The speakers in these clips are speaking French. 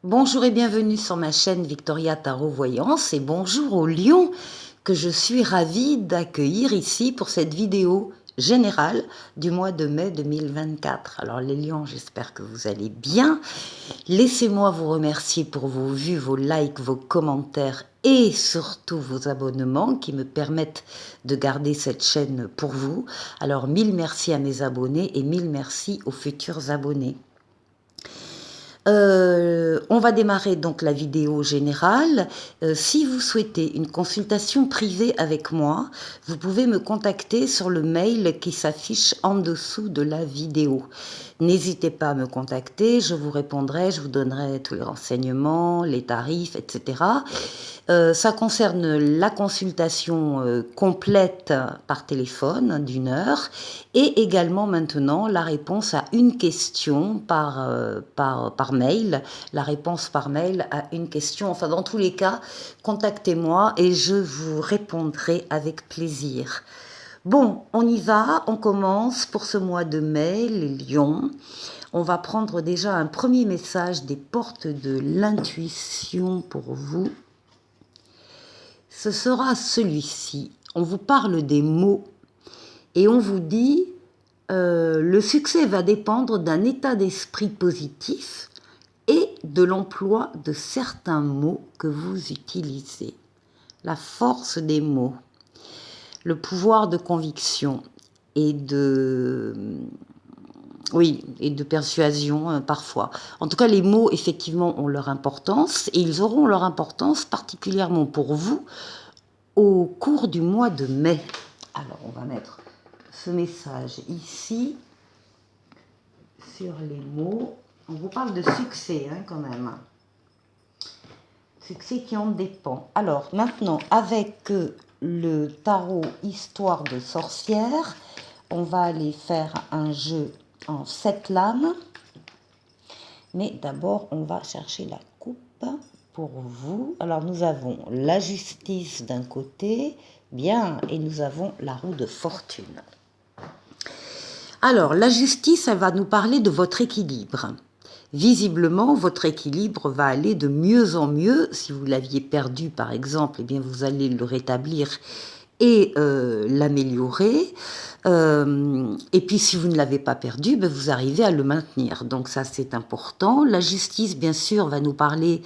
Bonjour et bienvenue sur ma chaîne Victoria Tarot Voyance et bonjour aux lions que je suis ravie d'accueillir ici pour cette vidéo générale du mois de mai 2024. Alors les lions, j'espère que vous allez bien. Laissez-moi vous remercier pour vos vues, vos likes, vos commentaires et surtout vos abonnements qui me permettent de garder cette chaîne pour vous. Alors mille merci à mes abonnés et mille merci aux futurs abonnés. On va démarrer donc la vidéo générale. Si vous souhaitez une consultation privée avec moi, vous pouvez me contacter sur le mail qui s'affiche en dessous de la vidéo. N'hésitez pas à me contacter, je vous répondrai, je vous donnerai tous les renseignements, les tarifs, etc. Ça concerne la consultation complète par téléphone d'une heure et également maintenant la réponse à une question par mail, la réponse par mail à une question. Enfin, dans tous les cas, contactez-moi et je vous répondrai avec plaisir. Bon, on y va, on commence pour ce mois de mai, les lions. On va prendre déjà un premier message des portes de l'intuition pour vous. Ce sera celui-ci. On vous parle des mots et on vous dit le succès va dépendre d'un état d'esprit positif et de l'emploi de certains mots que vous utilisez. La force des mots, le pouvoir de conviction et et de persuasion parfois. En tout cas, les mots, effectivement, ont leur importance et ils auront leur importance particulièrement pour vous au cours du mois de mai. Alors, on va mettre ce message ici sur les mots. On vous parle de succès quand même. Succès qui en dépend. Alors, maintenant, avec le tarot Histoire de sorcière, on va aller faire un jeu en 7 lames. Mais d'abord, on va chercher la coupe pour vous. Alors, nous avons la justice d'un côté, bien, et nous avons la roue de fortune. Alors, la justice, elle va nous parler de votre équilibre. Visiblement, votre équilibre va aller de mieux en mieux. Si vous l'aviez perdu, par exemple, eh bien, vous allez le rétablir et l'améliorer. Et puis, si vous ne l'avez pas perdu, ben, vous arrivez à le maintenir. Donc ça, c'est important. La justice, bien sûr, va nous parler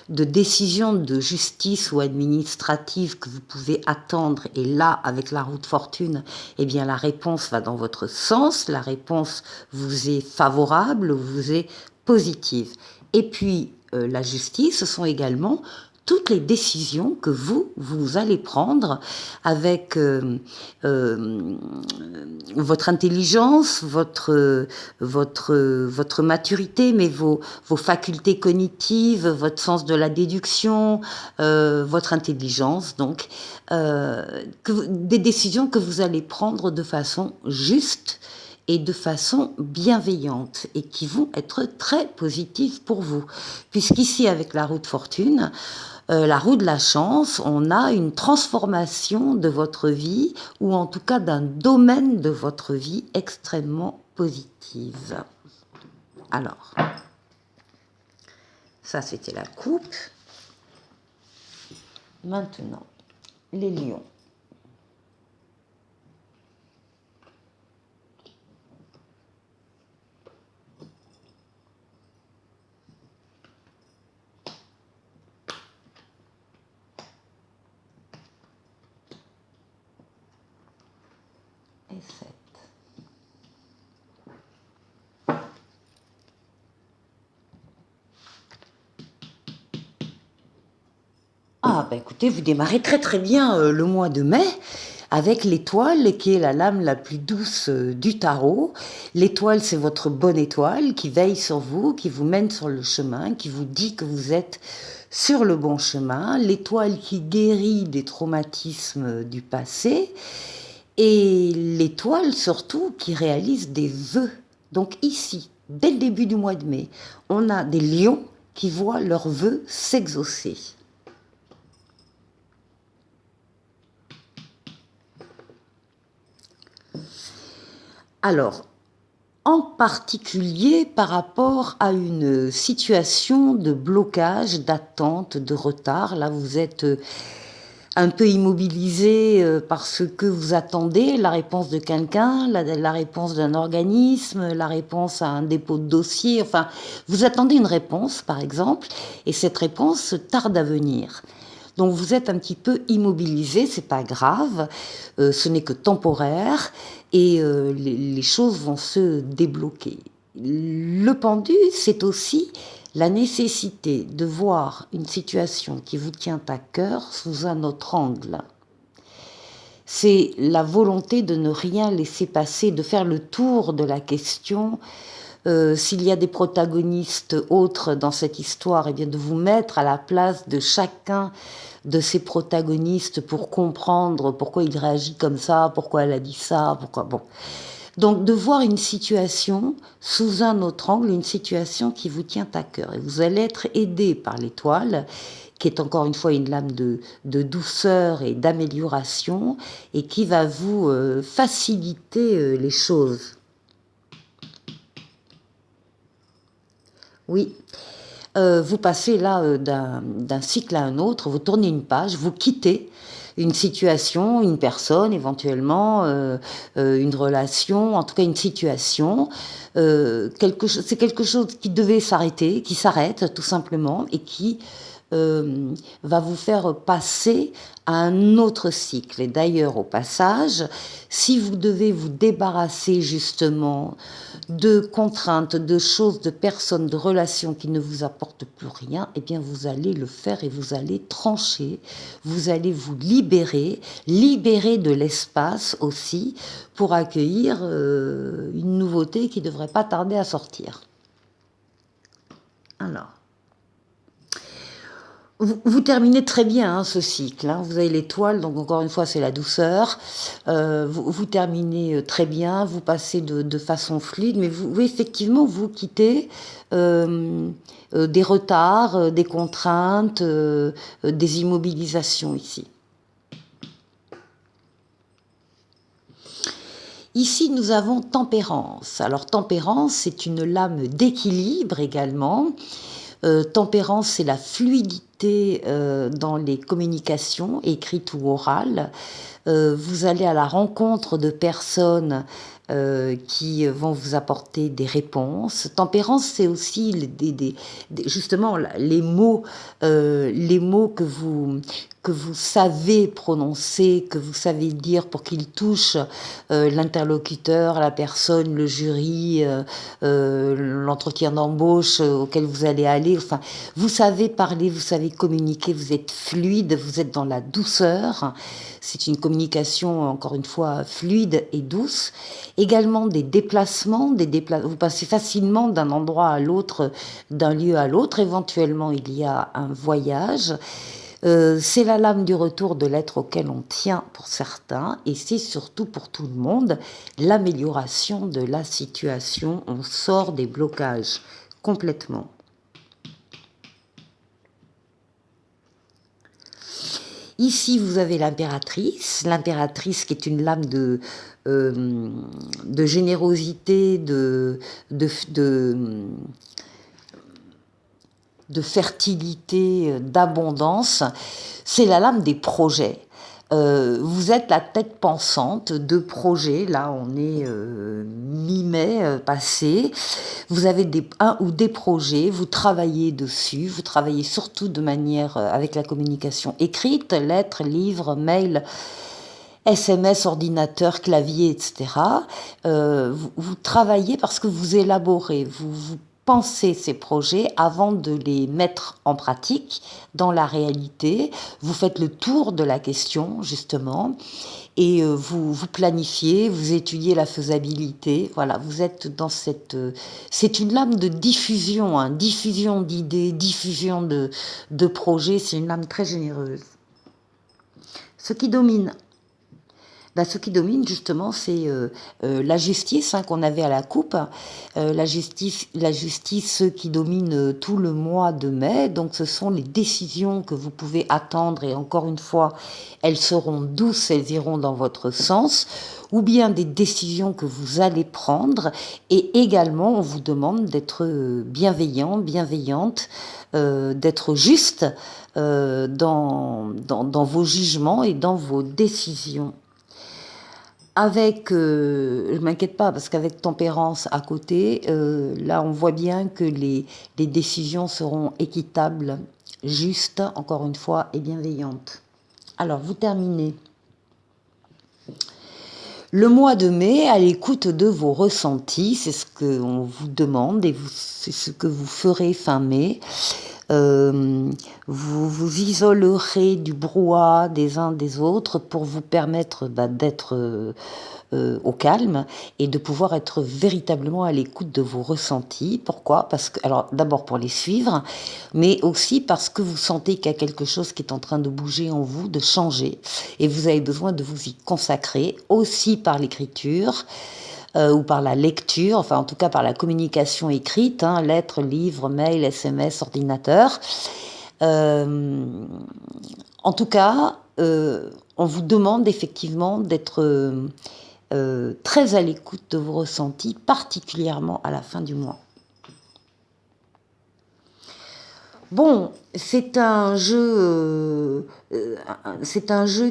de décisions de justice ou administrative que vous pouvez attendre. Et là, avec la roue de fortune, eh bien, la réponse va dans votre sens. La réponse vous est favorable, vous est positive. Et puis, la justice, ce sont également toutes les décisions que vous allez prendre avec votre intelligence, votre maturité, mais vos facultés cognitives, votre sens de la déduction, votre intelligence, donc des décisions que vous allez prendre de façon juste et de façon bienveillante et qui vont être très positives pour vous. Puisqu'ici, avec la roue de fortune, la roue de la chance, on a une transformation de votre vie ou en tout cas d'un domaine de votre vie extrêmement positive. Alors, ça c'était la coupe. Maintenant, les lions. Et 7. Ah, bah écoutez, vous démarrez très très bien le mois de mai avec l'étoile qui est la lame la plus douce du tarot. L'étoile, c'est votre bonne étoile qui veille sur vous, qui vous mène sur le chemin, qui vous dit que vous êtes sur le bon chemin. L'étoile qui guérit des traumatismes du passé. Et l'étoile surtout qui réalise des vœux. Donc ici, dès le début du mois de mai, on a des lions qui voient leurs vœux s'exaucer. Alors, en particulier par rapport à une situation de blocage, d'attente, de retard. Là, vous êtes un peu immobilisé parce que vous attendez la réponse de quelqu'un, la réponse d'un organisme, la réponse à un dépôt de dossier. Enfin, vous attendez une réponse, par exemple, et cette réponse tarde à venir. Donc vous êtes un petit peu immobilisé, c'est pas grave, ce n'est que temporaire et les choses vont se débloquer. Le pendu, c'est aussi la nécessité de voir une situation qui vous tient à cœur sous un autre angle. C'est la volonté de ne rien laisser passer, de faire le tour de la question. S'il y a des protagonistes autres dans cette histoire, eh bien de vous mettre à la place de chacun de ces protagonistes pour comprendre pourquoi il réagit comme ça, pourquoi elle a dit ça, pourquoi... Bon. Donc de voir une situation sous un autre angle, une situation qui vous tient à cœur. Et vous allez être aidé par l'étoile, qui est encore une fois une lame de douceur et d'amélioration, et qui va vous faciliter les choses. Oui, vous passez là d'un cycle à un autre, vous tournez une page, vous quittez une situation, une personne éventuellement, une relation, en tout cas une situation. C'est quelque chose qui devait s'arrêter, qui s'arrête tout simplement et qui va vous faire passer à un autre cycle. Et d'ailleurs, au passage, si vous devez vous débarrasser justement de contraintes, de choses, de personnes, de relations qui ne vous apportent plus rien, eh bien vous allez le faire et vous allez trancher, vous allez vous libérer de l'espace aussi pour accueillir une nouveauté qui ne devrait pas tarder à sortir. Alors. Vous terminez très bien ce cycle, hein. Vous avez l'étoile, donc encore une fois c'est la douceur. Vous terminez très bien, vous passez de façon fluide, mais vous effectivement vous quittez des retards, des contraintes, des immobilisations ici. Ici, nous avons tempérance. Alors, tempérance, c'est une lame d'équilibre également. Tempérance, c'est la fluidité dans les communications, écrites ou orales. Vous allez à la rencontre de personnes qui vont vous apporter des réponses. Tempérance, c'est aussi justement les mots que vous savez prononcer, que vous savez dire pour qu'ils touchent l'interlocuteur, la personne, le jury, l'entretien d'embauche auquel vous allez aller. Enfin, vous savez parler, vous savez communiquer, vous êtes fluide, vous êtes dans la douceur. C'est une communication, encore une fois, fluide et douce. Également des déplacements, vous passez facilement d'un endroit à l'autre, d'un lieu à l'autre. Éventuellement, il y a un voyage. C'est la lame du retour de l'être auquel on tient pour certains, et c'est surtout pour tout le monde l'amélioration de la situation. On sort des blocages complètement. Ici, vous avez l'impératrice qui est une lame de générosité, de fertilité, d'abondance. C'est la lame des projets. Vous êtes la tête pensante de projets. Là, on est mi-mai passé. Vous avez un ou des projets, vous travaillez dessus, vous travaillez surtout de manière avec la communication écrite, lettres, livres, mails, SMS, ordinateur, clavier, etc. Vous travaillez parce que vous élaborez, vous pensez ces projets avant de les mettre en pratique dans la réalité. Vous faites le tour de la question, justement, et vous planifiez, vous étudiez la faisabilité. Voilà, vous êtes dans cette... c'est une lame de diffusion, hein, diffusion d'idées, diffusion de projets. C'est une lame très généreuse. Ce qui domine, ce qui domine justement, c'est la justice qu'on avait à la coupe. La justice qui domine tout le mois de mai. Donc ce sont les décisions que vous pouvez attendre et encore une fois, elles seront douces, elles iront dans votre sens. Ou bien des décisions que vous allez prendre. Et également, on vous demande d'être bienveillant, bienveillante, d'être juste dans vos jugements et dans vos décisions. Avec, je m'inquiète pas parce qu'avec tempérance à côté, là on voit bien que les décisions seront équitables, justes, encore une fois, et bienveillantes. Alors vous terminez le mois de mai à l'écoute de vos ressentis, c'est ce qu'on vous demande et c'est ce que vous ferez fin mai. Vous vous isolerez du brouhaha des uns des autres pour vous permettre d'être au calme et de pouvoir être véritablement à l'écoute de vos ressentis. Pourquoi? Parce que, alors d'abord pour les suivre, mais aussi parce que vous sentez qu'il y a quelque chose qui est en train de bouger en vous, de changer, et vous avez besoin de vous y consacrer, aussi par l'écriture, ou par la lecture, enfin en tout cas par la communication écrite, lettres, livres, mails, SMS, ordinateur. En tout cas, on vous demande effectivement d'être très à l'écoute de vos ressentis, particulièrement à la fin du mois. Bon, c'est un jeu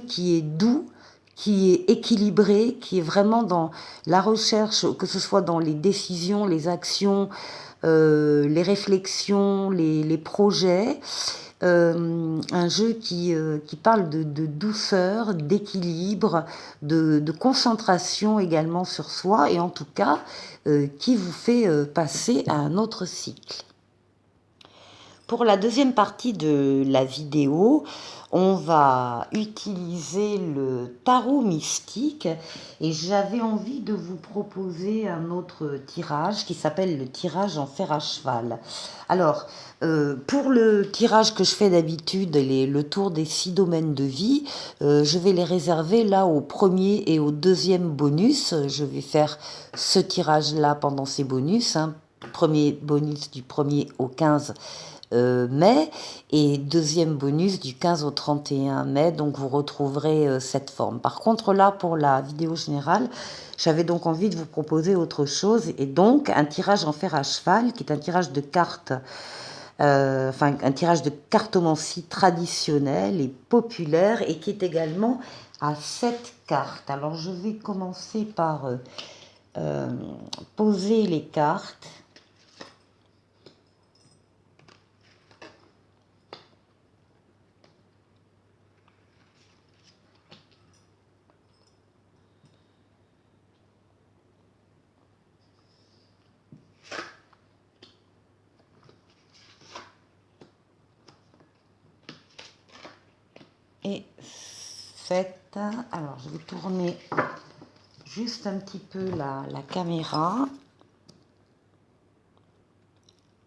qui est doux, qui est équilibré, qui est vraiment dans la recherche, que ce soit dans les décisions, les actions, les réflexions, les projets. Un jeu qui parle de douceur, d'équilibre, de concentration également sur soi, et en tout cas qui vous fait passer à un autre cycle. Pour la deuxième partie de la vidéo, on va utiliser le tarot mystique et j'avais envie de vous proposer un autre tirage qui s'appelle le tirage en fer à cheval. Alors, pour le tirage que je fais d'habitude, le tour des 6 domaines de vie, je vais les réserver là au premier et au deuxième bonus. Je vais faire ce tirage-là pendant ces bonus. Premier bonus du 1er au 15 mai et deuxième bonus du 15 au 31 mai, donc vous retrouverez cette forme. Par contre là, pour la vidéo générale, j'avais donc envie de vous proposer autre chose et donc un tirage en fer à cheval qui est un tirage de cartes, un tirage de cartomancie traditionnel et populaire et qui est également à 7 cartes. Alors je vais commencer par poser les cartes. Et 7. Alors, je vais tourner juste un petit peu la caméra.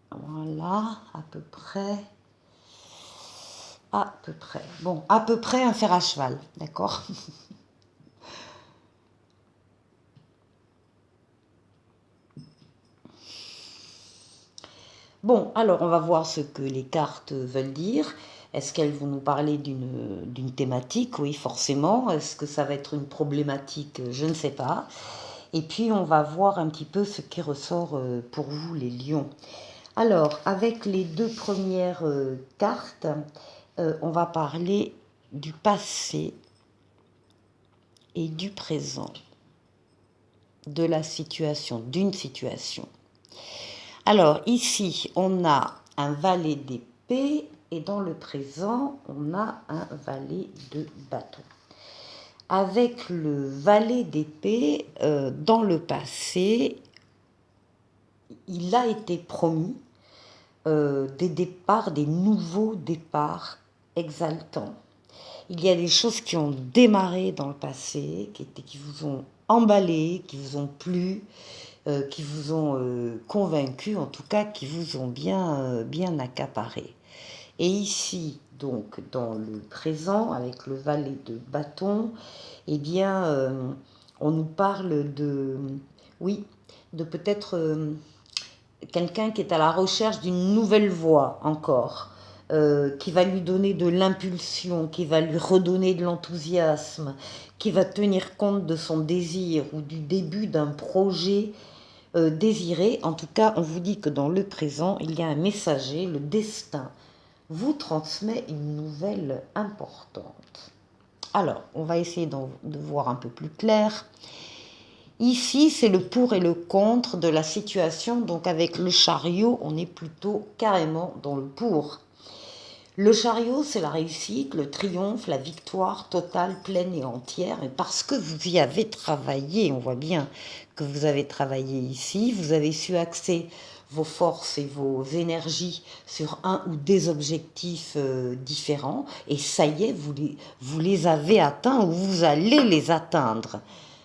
Voilà, à peu près. À peu près. Bon, à peu près un fer à cheval, d'accord? Bon, alors on va voir ce que les cartes veulent dire. Est-ce qu'elles vont nous parler d'une thématique? Oui, forcément. Est-ce que ça va être une problématique? Je ne sais pas. Et puis on va voir un petit peu ce qui ressort pour vous, les lions. Alors, avec les deux premières cartes, on va parler du passé et du présent, de la situation, d'une situation. Alors ici, on a un valet d'épée et dans le présent, on a un valet de bâton. Avec le valet d'épée, dans le passé, il a été promis des départs, des nouveaux départs exaltants. Il y a des choses qui ont démarré dans le passé, qui vous ont emballé, qui vous ont plu, qui vous ont convaincu, en tout cas qui vous ont bien accaparé. Et ici, donc, dans le présent, avec le valet de bâton, eh bien, on nous parle de, oui, de peut-être quelqu'un qui est à la recherche d'une nouvelle voie encore, qui va lui donner de l'impulsion, qui va lui redonner de l'enthousiasme, qui va tenir compte de son désir ou du début d'un projet désiré. En tout cas, on vous dit que dans le présent, il y a un messager, le destin vous transmet une nouvelle importante. Alors, on va essayer de voir un peu plus clair. Ici, c'est le pour et le contre de la situation. Donc, avec le chariot, on est plutôt carrément dans le pour. Le chariot, c'est la réussite, le triomphe, la victoire totale, pleine et entière. Et parce que vous y avez travaillé, on voit bien que vous avez travaillé ici, vous avez su axer vos forces et vos énergies sur un ou des objectifs différents. Et ça y est, vous les avez atteints ou vous allez les atteindre,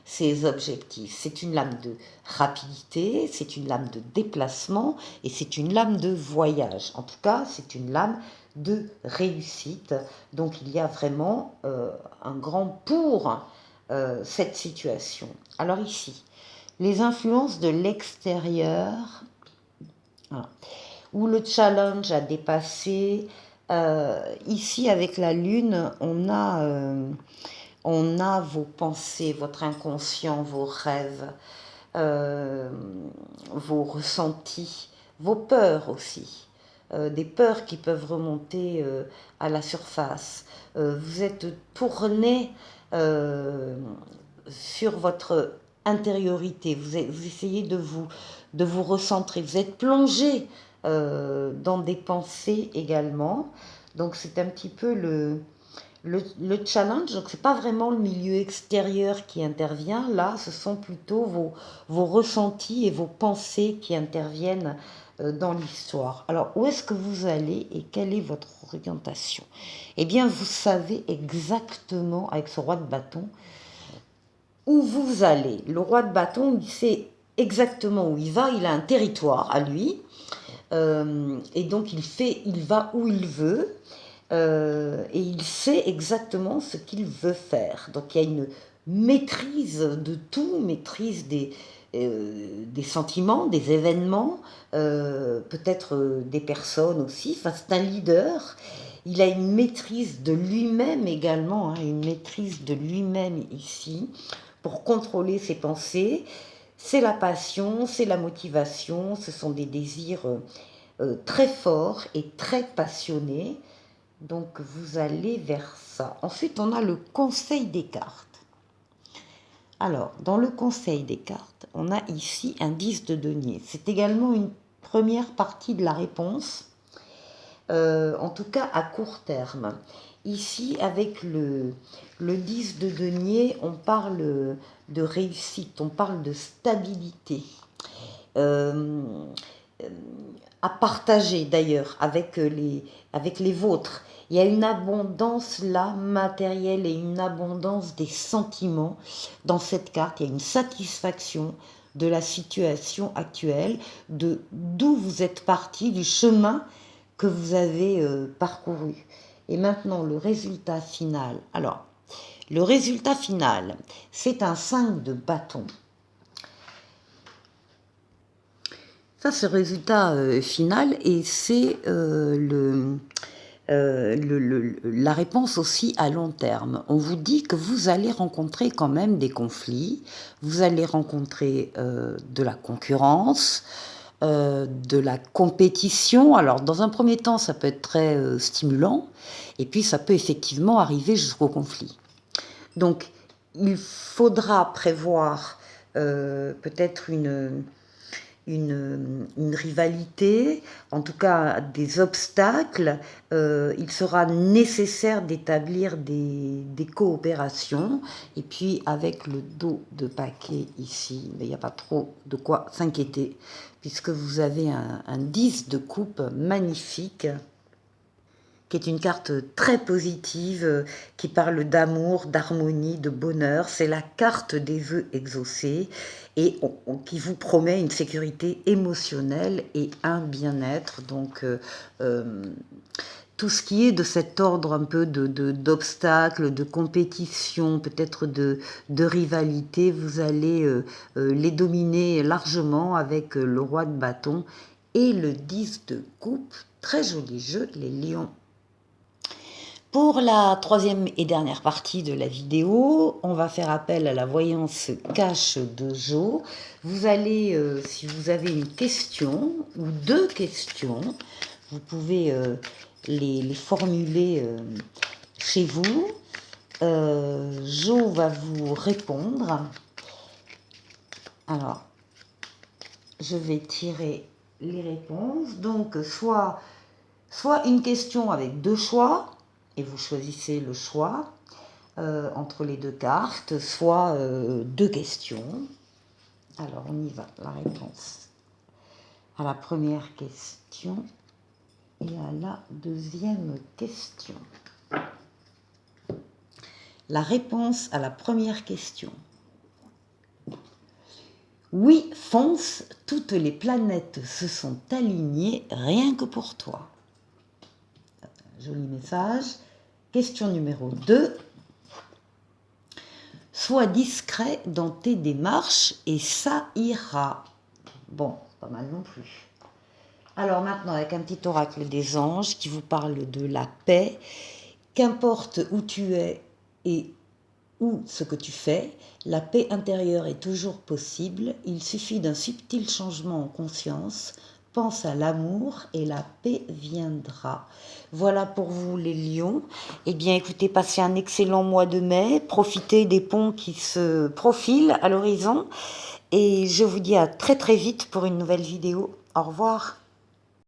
ces objectifs. C'est une lame de rapidité, c'est une lame de déplacement et c'est une lame de voyage. En tout cas, c'est une lame de réussite. Donc il y a vraiment un grand pour cette situation. Alors ici, les influences de l'extérieur, voilà, où le challenge a dépassé. Ici, avec la Lune, on a vos pensées, votre inconscient, vos rêves, euh, vos ressentis, vos peurs aussi. Des peurs qui peuvent remonter à la surface. Vous êtes tourné sur votre intériorité, vous essayez de vous recentrer, vous êtes plongé dans des pensées également. Donc c'est un petit peu le challenge. Donc c'est pas vraiment le milieu extérieur qui intervient, là ce sont plutôt vos ressentis et vos pensées qui interviennent dans l'histoire. Alors où est-ce que vous allez et quelle est votre orientation? Eh bien vous savez exactement avec ce roi de bâton où vous allez. Le roi de bâton, il sait exactement où il va, il a un territoire à lui, et donc il va où il veut, et il sait exactement ce qu'il veut faire. Donc il y a une maîtrise de tout, maîtrise des sentiments, des événements, peut-être des personnes aussi. Enfin, c'est un leader. Il a une maîtrise de lui-même également, hein, une maîtrise de lui-même ici, pour contrôler ses pensées. C'est la passion, c'est la motivation, ce sont des désirs très forts et très passionnés. Donc vous allez vers ça. Ensuite, on a le conseil des cartes. Alors, dans le conseil des cartes, on a ici un 10 de denier. C'est également une première partie de la réponse, en tout cas à court terme. Ici, avec le 10 de denier, on parle de réussite, on parle de stabilité. Euh, à partager d'ailleurs avec les vôtres. Il y a une abondance là, matérielle, et une abondance des sentiments dans cette carte. Il y a une satisfaction de la situation actuelle, de d'où vous êtes parti, du chemin que vous avez parcouru. Et maintenant, le résultat final. Alors, le résultat final, c'est un 5 de bâton. Ça, c'est le résultat final et c'est la réponse aussi à long terme. On vous dit que vous allez rencontrer quand même des conflits, vous allez rencontrer de la concurrence, de la compétition. Alors, dans un premier temps, ça peut être très stimulant, et puis ça peut effectivement arriver jusqu'au conflit. Donc, il faudra prévoir peut-être une rivalité, en tout cas des obstacles. Il sera nécessaire d'établir des coopérations. Et puis avec le dos de paquet ici, il n'y a pas trop de quoi s'inquiéter, puisque vous avez un 10 de coupe magnifique, qui est une carte très positive, qui parle d'amour, d'harmonie, de bonheur. C'est la carte des vœux exaucés et qui vous promet une sécurité émotionnelle et un bien-être. Donc, tout ce qui est de cet ordre un peu d'obstacles, de compétition, peut-être de rivalité, vous allez les dominer largement avec le roi de bâton et le 10 de coupe. Très joli jeu, les lions. Pour la troisième et dernière partie de la vidéo, on va faire appel à la voyance cache de Jo. Vous allez, si vous avez une question ou deux questions, vous pouvez les formuler chez vous. Jo va vous répondre. Alors, je vais tirer les réponses. Donc, soit une question avec deux choix, et vous choisissez le choix entre les deux cartes, soit deux questions. Alors, on y va. La réponse à la première question et à la deuxième question. La réponse à la première question. Oui, fonce, toutes les planètes se sont alignées rien que pour toi. Joli message. Question numéro 2. Sois discret dans tes démarches et ça ira. Bon, pas mal non plus. Alors maintenant, avec un petit oracle des anges qui vous parle de la paix. Qu'importe où tu es et où ce que tu fais, la paix intérieure est toujours possible. Il suffit d'un subtil changement en conscience. Pense à l'amour et la paix viendra. Voilà pour vous les lions. Eh bien écoutez, passez un excellent mois de mai. Profitez des ponts qui se profilent à l'horizon. Et je vous dis à très très vite pour une nouvelle vidéo. Au revoir.